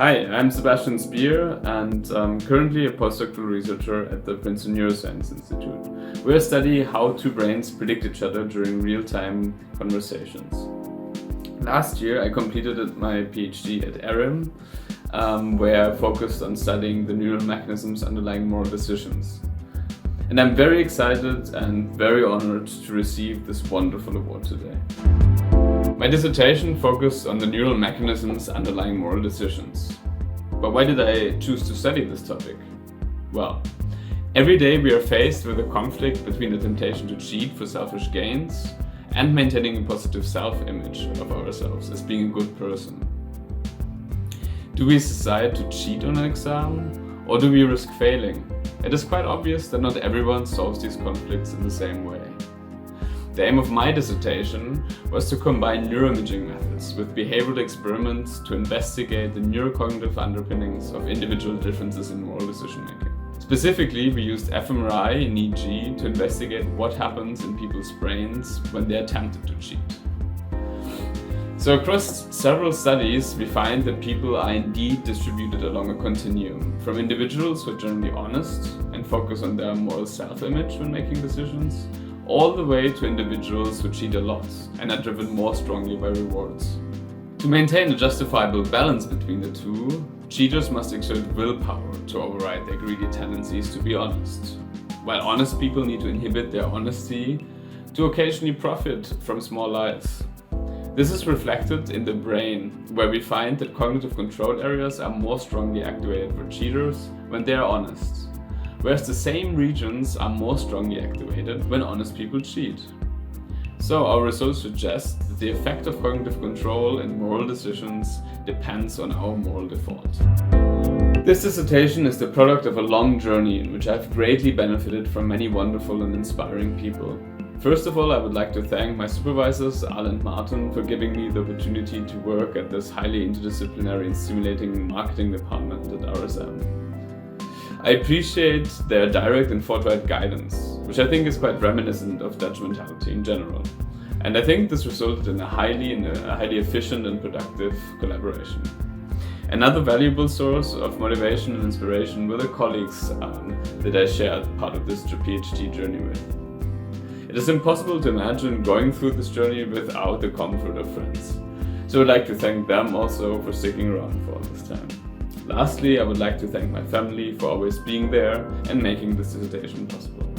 Hi, I'm Sebastian Speer and I'm currently a postdoctoral researcher at the Princeton Neuroscience Institute, where I study how two brains predict each other during real-time conversations. Last year I completed my PhD at ERIM, where I focused on studying the neural mechanisms underlying moral decisions. And I'm very excited and very honored to receive this wonderful award today. My dissertation focused on the neural mechanisms underlying moral decisions. But why did I choose to study this topic? Well, every day we are faced with a conflict between the temptation to cheat for selfish gains and maintaining a positive self-image of ourselves as being a good person. Do we decide to cheat on an exam, or do we risk failing? It is quite obvious that not everyone solves these conflicts in the same way. The aim of my dissertation was to combine neuroimaging methods with behavioral experiments to investigate the neurocognitive underpinnings of individual differences in moral decision-making. Specifically, we used fMRI in EEG to investigate what happens in people's brains when they are tempted to cheat. So across several studies, we find that people are indeed distributed along a continuum, from individuals who are generally honest and focus on their moral self-image when making decisions, all the way to individuals who cheat a lot and are driven more strongly by rewards. To maintain a justifiable balance between the two, cheaters must exert willpower to override their greedy tendencies to be honest, while honest people need to inhibit their honesty to occasionally profit from small lies. This is reflected in the brain, where we find that cognitive control areas are more strongly activated for cheaters when they are honest, whereas the same regions are more strongly activated when honest people cheat. So our results suggest that the effect of cognitive control in moral decisions depends on our moral default. This dissertation is the product of a long journey in which I've greatly benefited from many wonderful and inspiring people. First of all, I would like to thank my supervisors, Al and Martin, for giving me the opportunity to work at this highly interdisciplinary and stimulating marketing department at RSM. I appreciate their direct and forthright guidance, which I think is quite reminiscent of judgmentality in general. And I think this resulted in a highly efficient and productive collaboration. Another valuable source of motivation and inspiration were the colleagues that I shared part of this PhD journey with. It is impossible to imagine going through this journey without the comfort of friends. So I'd like to thank them also for sticking around for all this time. Lastly, I would like to thank my family for always being there and making this dissertation possible.